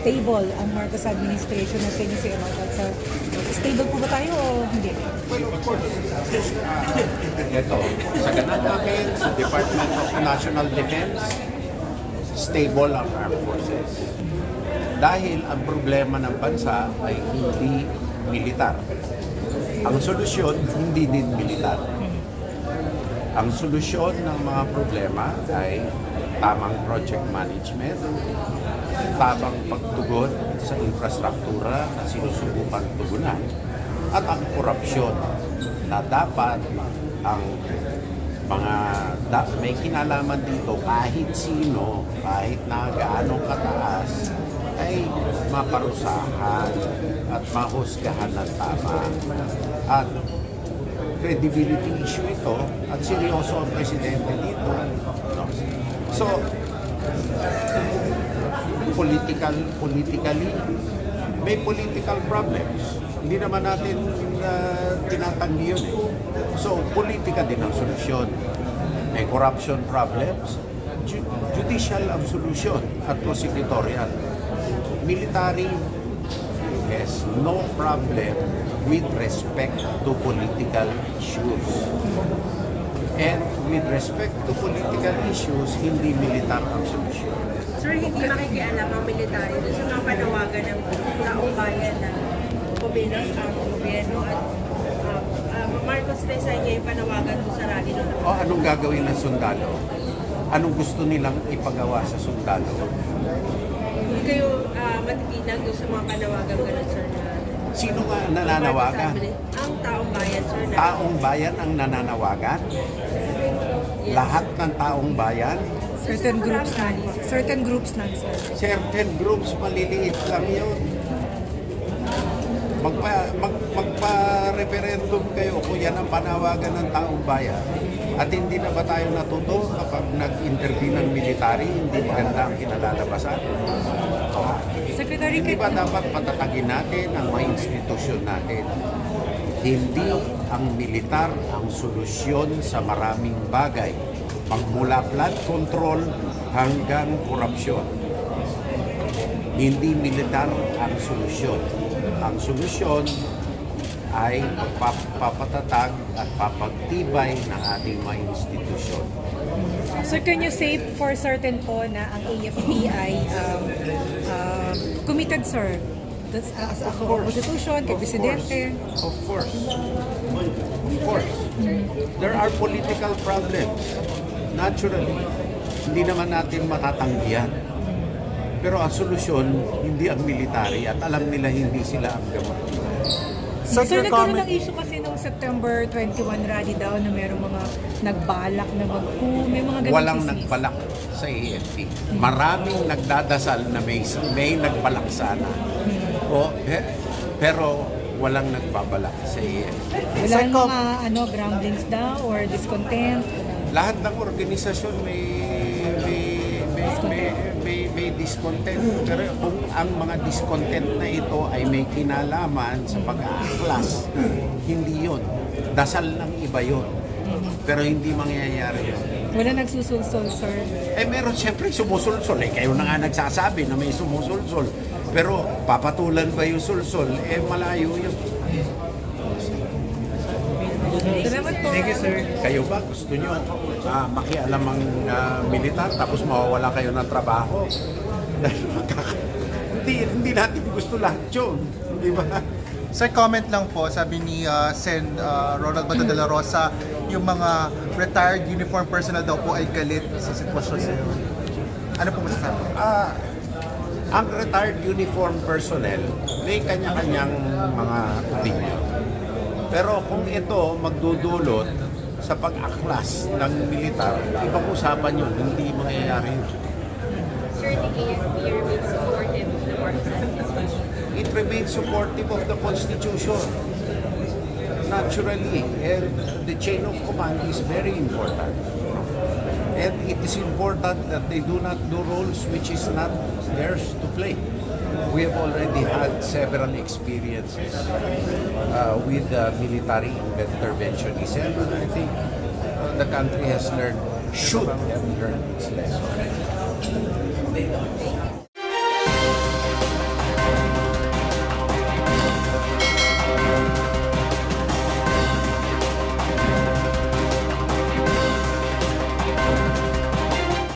stable ang Marcos administration at can you say about that, sir? Stable po ba tayo o hindi? Well, of course. Ito, sa ganun namin, sa Department of National Defense, stable ang armed forces. Dahil ang problema ng bansa ay hindi militar. Ang solusyon, hindi din militar. Ang solusyon ng mga problema ay tamang project management, tamang pagtugon sa infrastruktura na sinusubukan tugunan, at ang korupsyon na dapat ang mga may kinalaman dito kahit sino, kahit na gaano kataas, ay maparusahan at mahusgahan ng tama. At credibility issue ito at seryoso ang presidente dito. So, politically, may political problems. Hindi naman natin tinatanggi yun eh. So, politika din ang solusyon. May corruption problems, judicial ang solusyon at prosecutorial. Military has no problem with respect to political issues. And with respect to political issues, hindi militar ang solusyon. Sir, hindi makikialam ang military doon sa mga panawagan ng taong bayan na kumilos ang gobyerno at Marcos Reza niya yung panawagan doon sa rally doon. O anong gagawin ng sundalo? Anong gusto nilang ipagawa sa sundalo? Hindi kayo matitinag doon sa mga panawagan gano'n, sir? Sino nga nananawagan? Ang taong bayan, sir. Taong bayan ang nananawagan? Yes. Lahat ng taong bayan? Certain groups lang, sir. Certain groups, maliliit lang yun. Magpa-referendum kayo kung yan ang panawagan ng taong bayan. At hindi na ba tayo natuto kapag nag-intervene ng military, hindi maganda ang kinalalabasan? Secretary, Hindi ba dapat patatagin natin ang mga institusyon natin? Hindi ang militar ang solusyon sa maraming bagay. Magmula flood control hanggang korupsyon. Hindi militar ang solusyon. Ang solusyon ay papatatag at papagtibay ng ating mga institusyon. Sir, can you say for certain po na ang AFP ay committed, sir? As a constitution, kay Presidente? Of course. Of course. There are political problems. Naturally. Hindi naman natin matatanggihan. Pero ang solusyon, hindi ang military at alam nila hindi sila ang gamot. So, sir, nagkaroon ng issue kasi noong September 21 rally daw na mayroong mga nagbalak na mag-coup, may mga ganun. Walang nagbalak sa AFP. Maraming nagdadasal na may nagbalak sana. Pero walang nagbabalak sa AFP. Walang mga grumblings daw or discontent? Lahat ng organisasyon may discontent. Pero kung ang mga discontent na ito ay may kinalaman sa pag-aaklas, hindi yun. Dasal ng iba yun. Pero hindi mangyayari yun. Wala nagsusulsol, sir? Meron siyempre sumusulsol. Kayo na nga nagsasabi na may sumusulsol. Pero papatulan ba yung sulsol? Malayo yun. Salamat po. Thank you, sir. Kayo ba gusto nyo makialam ang militar tapos mawawala kayo ng trabaho? hindi natin gusto lahat yun. Di ba? Sir, comment lang po, sabi ni Sen Ronald Bata de la Rosa, yung mga retired uniform personnel daw po ay galit sa sitwasyon sa iyo. Ano po masasabi? Ang retired uniform personnel may kanya-kanyang mga opinion. Pero kung ito magdudulot sa pag-aklas ng militar, ibang usapan yun, hindi mangyayari yun. Sir, the AFP remains supportive of the Marcos administration. It remains supportive of the Constitution. Naturally, and the chain of command is very important. And it is important that they do not do roles which is not theirs to play. We have already had several experiences with military interventionism, and I think the country has learned, should have learned its lesson.